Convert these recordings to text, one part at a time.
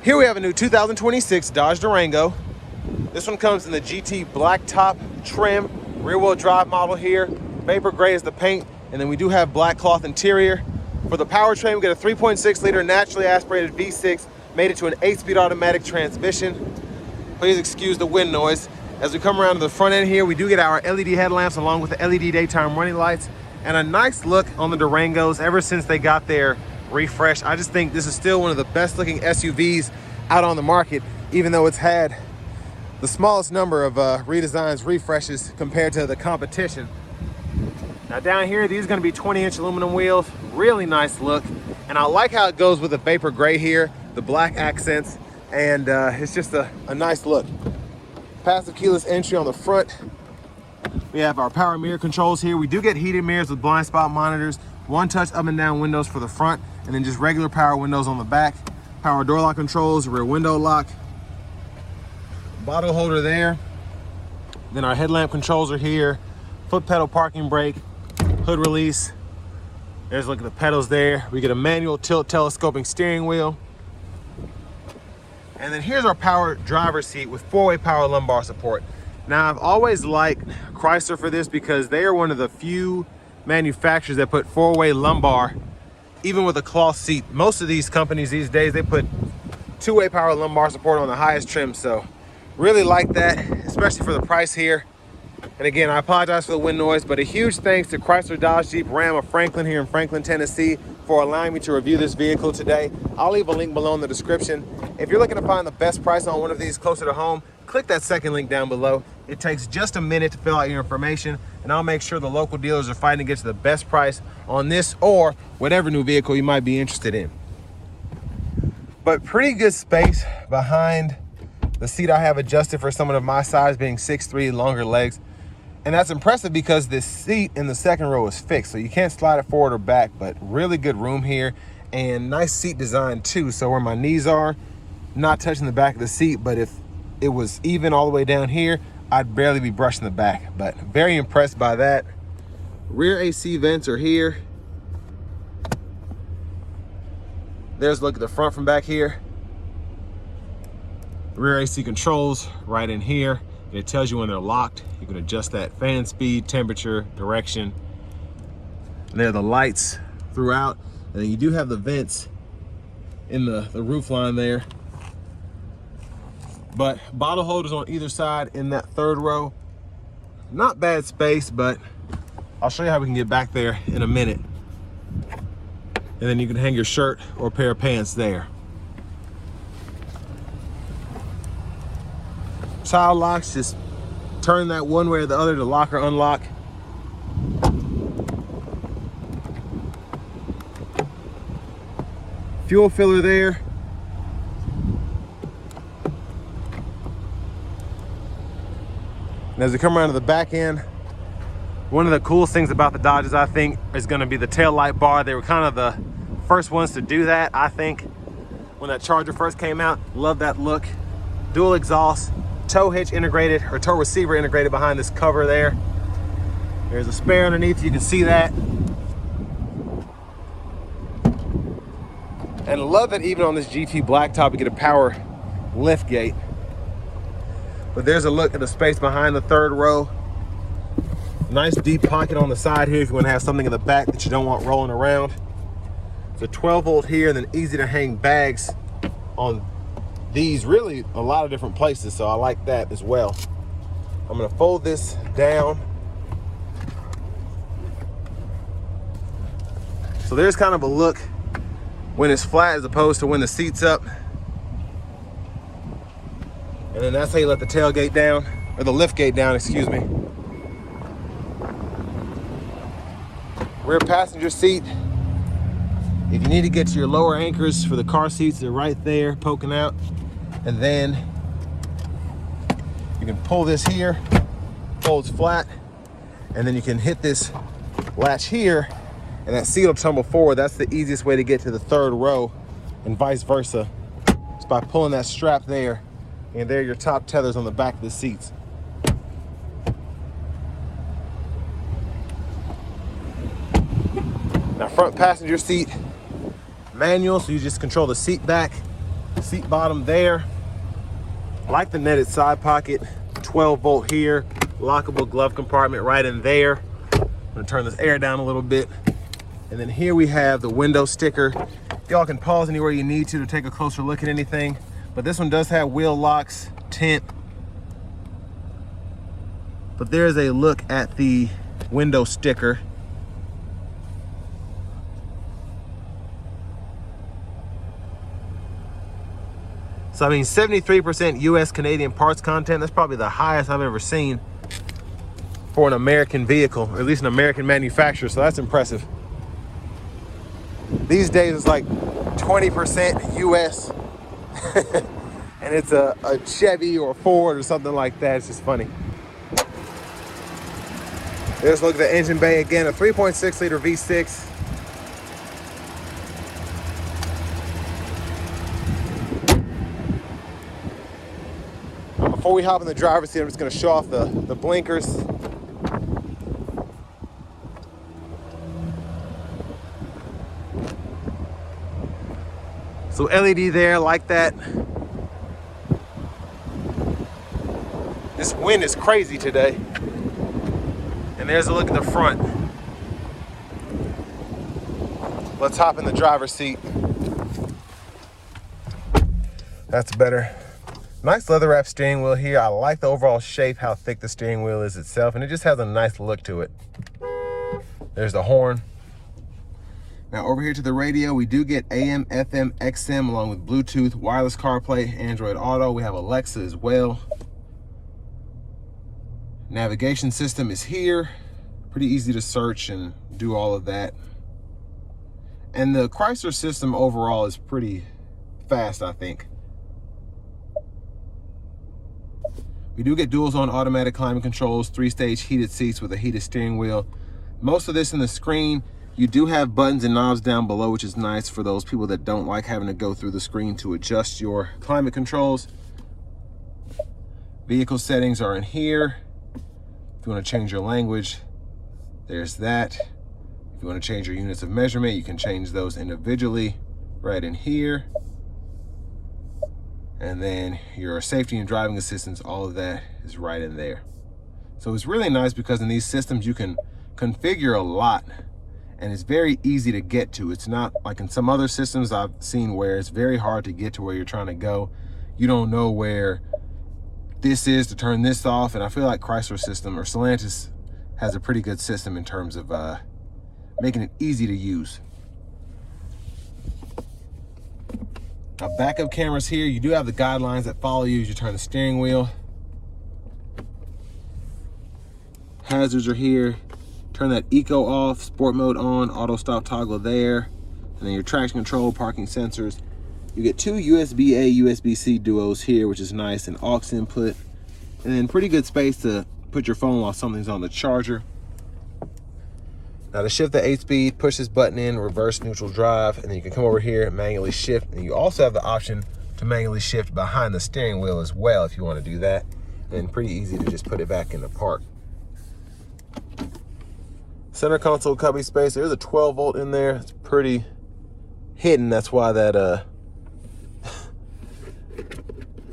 Here we have a new 2026 Dodge Durango. This one comes in the GT Blacktop trim, rear wheel drive model here. Vapor gray is the paint, and then we do have black cloth interior. For the powertrain, we get a 3.6 liter naturally aspirated V6, made it to an 8-speed automatic transmission. Please excuse the wind noise. As we come around to the front end here, we do get our LED headlamps along with the LED daytime running lights, and a nice look on the Durangos ever since they got their refresh. I just think this is still one of the best looking SUVs out on the market, even though it's had the smallest number of redesigns, refreshes compared to the competition. Now down here, these are going to be 20-inch aluminum wheels. Really nice look, and I like how it goes with the vapor gray here, the black accents, and it's just a nice look. Passive keyless entry on the front. We have our power mirror controls here. We do get heated mirrors with blind spot monitors, one-touch up and down windows for the front, and then just regular power windows on the back. Power door lock controls, rear window lock, bottle holder there. Then our headlamp controls are here, foot pedal parking brake, hood release. There's a look at the pedals there. We get a manual tilt telescoping steering wheel. And then here's our power driver's seat with 4-way power lumbar support. Now, I've always liked Chrysler for this because they are one of the few manufacturers that put 4-way lumbar, even with a cloth seat. Most of these companies these days, they put 2-way power lumbar support on the highest trim. So really like that, especially for the price here. And again, I apologize for the wind noise, but a huge thanks to Chrysler, Dodge, Jeep, Ram of Franklin here in Franklin, Tennessee for allowing me to review this vehicle today. I'll leave a link below in the description. If you're looking to find the best price on one of these closer to home, click that second link down below. It takes just a minute to fill out your information, and I'll make sure the local dealers are fighting to get you the best price on this or whatever new vehicle you might be interested in. But pretty good space behind the seat I have adjusted for someone of my size, being 6'3", longer legs. And that's impressive because this seat in the second row is fixed, so you can't slide it forward or back, but really good room here and nice seat design too. So where my knees are, not touching the back of the seat, but if it was even all the way down here, I'd barely be brushing the back, but very impressed by that. Rear AC vents are here. There's a look at the front from back here. Rear AC controls right in here. It tells you when they're locked. You can adjust that fan speed, temperature, direction. And there are the lights throughout. And then you do have the vents in the roof line there. But bottle holders on either side in that third row. Not bad space, but I'll show you how we can get back there in a minute. And then you can hang your shirt or a pair of pants there. Child locks, just turn that one way or the other to lock or unlock. Fuel filler there. And as we come around to the back end, one of the coolest things about the Dodges, I think, is going to be the tail light bar. They were kind of the first ones to do that, I think, when that Charger first came out. Love that look. Dual exhaust. Tow hitch integrated, or tow receiver integrated behind this cover there. There's a spare underneath, you can see that. And love that even on this GT Blacktop, you get a power lift gate. But there's a look at the space behind the third row. Nice deep pocket on the side here if you want to have something in the back that you don't want rolling around. It's a 12 volt here, and then easy to hang bags on these, really a lot of different places, so I like that as well. I'm going to fold this down. So there's kind of a look when it's flat as opposed to when the seat's up. And then that's how you let the tailgate down, or the lift gate down, excuse me. Rear passenger seat. If you need to get to your lower anchors for the car seats, they're right there poking out. And then you can pull this here, folds flat, and then you can hit this latch here, and that seat will tumble forward. That's the easiest way to get to the third row, and vice versa. It's by pulling that strap there, and there are your top tethers on the back of the seats. Now, front passenger seat, manual, so you just control the seat back. Seat bottom there. I like the netted side pocket. 12 volt here. Lockable glove compartment right in there. I'm gonna turn this air down a little bit. And then here we have the window sticker. Y'all can pause anywhere you need to take a closer look at anything. But this one does have wheel locks, tint. But there's a look at the window sticker. So I mean, 73% US Canadian parts content. That's probably the highest I've ever seen for an American vehicle, or at least an American manufacturer. So that's impressive. These days it's like 20% US and it's a Chevy or a Ford or something like that. It's just funny. Let's look at the engine bay again, a 3.6 liter V6. Before we hop in the driver's seat, I'm just gonna show off the blinkers. So LED there, like that. This wind is crazy today. And there's a look at the front. Let's hop in the driver's seat. That's better. Nice leather wrap steering wheel here. I like the overall shape, how thick the steering wheel is itself, and it just has a nice look to it. There's the horn. Now over here to the radio, we do get AM, FM, XM, along with Bluetooth, wireless CarPlay, Android Auto. We have Alexa as well. Navigation system is here. Pretty easy to search and do all of that. And the Chrysler system overall is pretty fast, I think. We do get dual zone automatic climate controls, 3-stage heated seats with a heated steering wheel. Most of this in the screen. You do have buttons and knobs down below, which is nice for those people that don't like having to go through the screen to adjust your climate controls. Vehicle settings are in here. If you want to change your language, there's that. If you want to change your units of measurement, you can change those individually right in here. And then your safety and driving assistance, all of that is right in there. So it's really nice because in these systems you can configure a lot and it's very easy to get to. It's not like in some other systems I've seen where it's very hard to get to where you're trying to go. You don't know where this is to turn this off. And I feel like Chrysler system or Stellantis has a pretty good system in terms of making it easy to use. Now, backup cameras here. You do have the guidelines that follow you as you turn the steering wheel. Hazards are here. Turn that eco off, sport mode on, auto stop toggle there. And then your traction control, parking sensors. You get two USB-A, USB-C duos here, which is nice, and aux input. And then pretty good space to put your phone while something's on the charger. Now to shift the 8-speed, push this button in, reverse neutral drive, and then you can come over here and manually shift. And you also have the option to manually shift behind the steering wheel as well if you want to do that. And pretty easy to just put it back into park. Center console cubby space. There's a 12 volt in there. It's pretty hidden. That's why that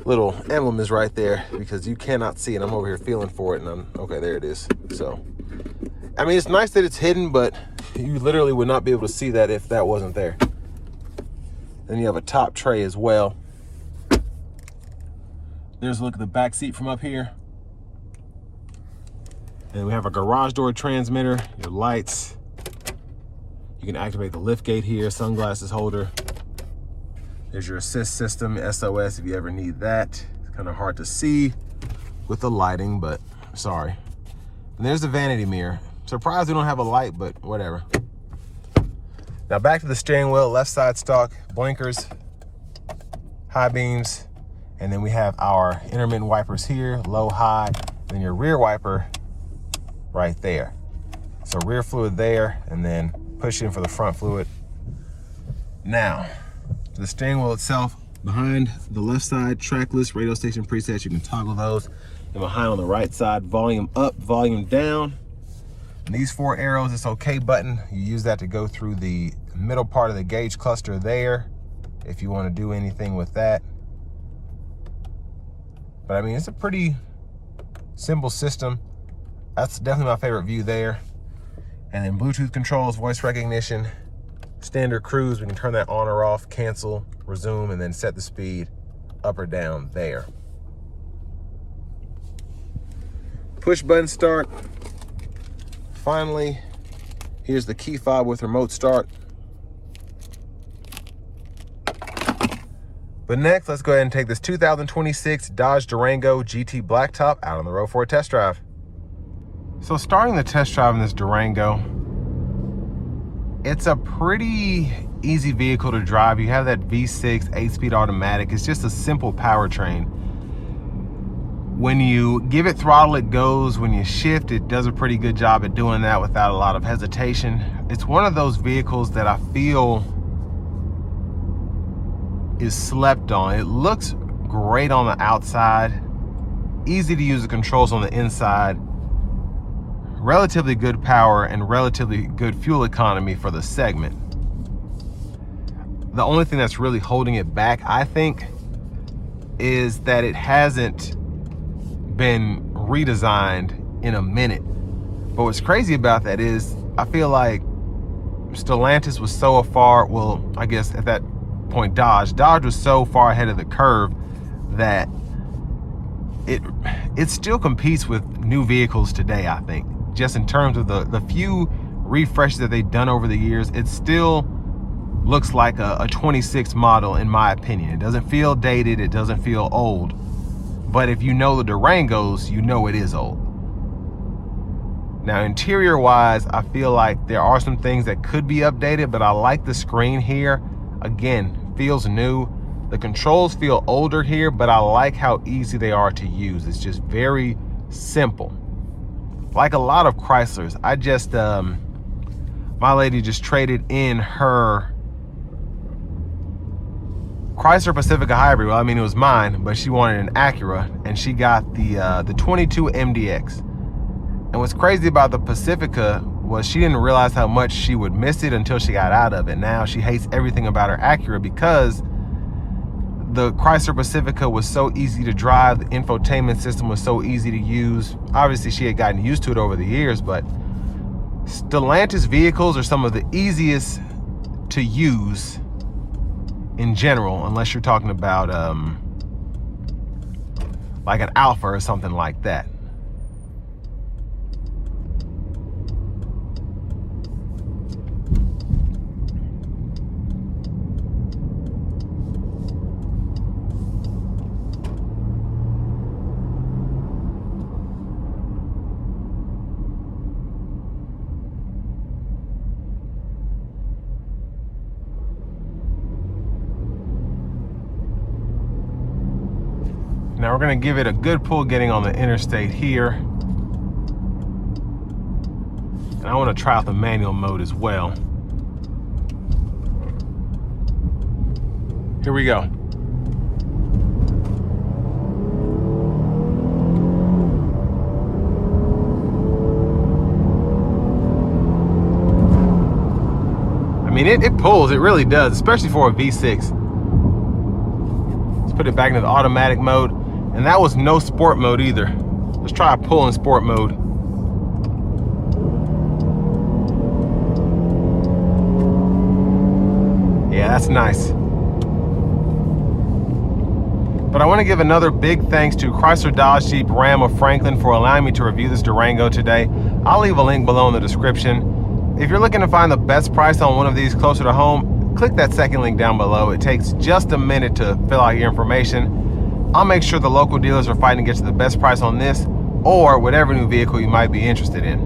little emblem is right there, because you cannot see it. I'm over here feeling for it, and okay, there it is. So I mean, it's nice that it's hidden, but you literally would not be able to see that if that wasn't there. Then you have a top tray as well. There's a look at the back seat from up here. And we have a garage door transmitter, your lights. You can activate the lift gate here, sunglasses holder. There's your assist system, SOS if you ever need that. It's kind of hard to see with the lighting, but sorry. And there's the vanity mirror. Surprised we don't have a light, but whatever. Now back to the steering wheel, left side stock, blinkers, high beams, and then we have our intermittent wipers here, low, high, and then your rear wiper right there. So rear fluid there, and then push in for the front fluid. Now, the steering wheel itself, behind the left side, track list, radio station presets, you can toggle those. And behind on the right side, volume up, volume down. And these 4 arrows, this OK button, you use that to go through the middle part of the gauge cluster there. if you want to do anything with that. But I mean, it's a pretty simple system. That's definitely my favorite view there. And then Bluetooth controls, voice recognition, standard cruise. We can turn that on or off, cancel, resume, and then set the speed up or down there. Push button start. Finally, here's the key fob with remote start. But next, let's go ahead and take this 2026 Dodge Durango GT Blacktop out on the road for a test drive. So starting the test drive in this Durango, it's a pretty easy vehicle to drive. You have that V6 8-speed automatic. It's just a simple powertrain. When you give it throttle, it goes. When you shift, it does a pretty good job at doing that without a lot of hesitation. It's one of those vehicles that I feel is slept on. It looks great on the outside, easy to use the controls on the inside, relatively good power and relatively good fuel economy for the segment. The only thing that's really holding it back, I think, is that it hasn't been redesigned in a minute. But what's crazy about that is I feel like Stellantis was so far, well, I guess at that point Dodge was so far ahead of the curve that it still competes with new vehicles today. I think just in terms of the few refreshes that they've done over the years, it still looks like a 26 model in my opinion. It doesn't feel dated, it doesn't feel old, but if you know the Durangos, you know it is old. Now interior wise, I feel like there are some things that could be updated, but I like the screen here. Again, feels new. The controls feel older here, but I like how easy they are to use. It's just very simple. Like a lot of Chryslers, I just, my lady just traded in her Chrysler Pacifica Hybrid. Well, I mean, it was mine, but she wanted an Acura, and she got the 22 MDX. And what's crazy about the Pacifica was she didn't realize how much she would miss it until she got out of it. Now she hates everything about her Acura because the Chrysler Pacifica was so easy to drive. The infotainment system was so easy to use. Obviously, she had gotten used to it over the years, but Stellantis vehicles are some of the easiest to use in general, unless you're talking about like an Alpha or something like that. Now we're gonna give it a good pull getting on the interstate here. And I wanna try out the manual mode as well. Here we go. I mean, it pulls, it really does, especially for a V6. Let's put it back into the automatic mode. And that was no sport mode either. Let's try a pull in sport mode. Yeah, that's nice. But I want to give another big thanks to Chrysler, Dodge, Jeep, Ram of Franklin for allowing me to review this Durango today. I'll leave a link below in the description. If you're looking to find the best price on one of these closer to home, click that second link down below. It takes just a minute to fill out your information. I'll make sure the local dealers are fighting to get you the best price on this or whatever new vehicle you might be interested in.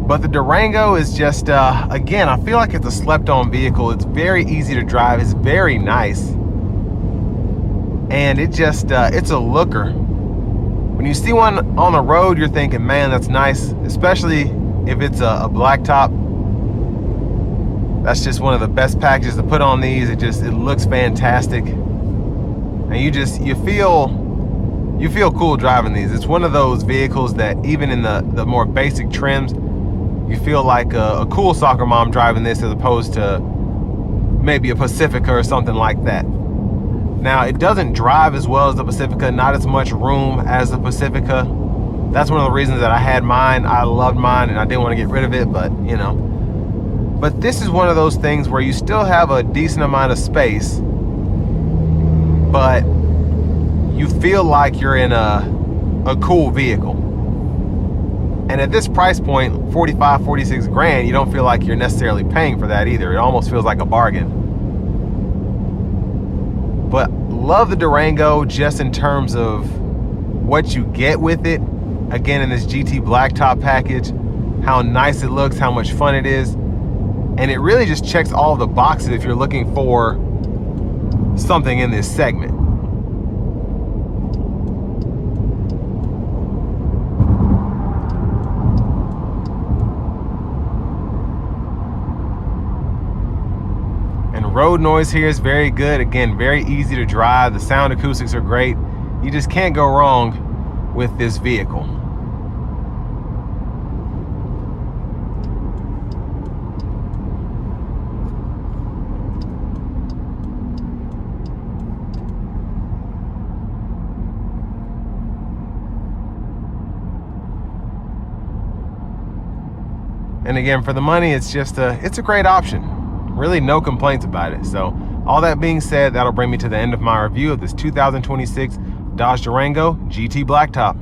But the Durango is just, again, I feel like it's a slept-on vehicle. It's very easy to drive. It's very nice. And it just, it's a looker. When you see one on the road, you're thinking, man, that's nice, especially if it's a blacktop. That's just one of the best packages to put on these. It looks fantastic. And you feel cool driving these. It's one of those vehicles that even in the more basic trims, you feel like a cool soccer mom driving this as opposed to maybe a Pacifica or something like that. Now, it doesn't drive as well as the Pacifica, not as much room as the Pacifica. That's one of the reasons that I had mine. I loved mine and I didn't want to get rid of it, but you know. But this is one of those things where you still have a decent amount of space, but you feel like you're in a cool vehicle. And at this price point, 45, 46 grand, you don't feel like you're necessarily paying for that either. It almost feels like a bargain. But love the Durango just in terms of what you get with it. Again, in this GT Blacktop package, how nice it looks, how much fun it is. And it really just checks all the boxes if you're looking for something in this segment. And road noise here is very good. Again, very easy to drive. The sound acoustics are great. You just can't go wrong with this vehicle. And again, for the money, it's a great option. Really no complaints about it. So all that being said, that'll bring me to the end of my review of this 2026 Dodge Durango GT Blacktop.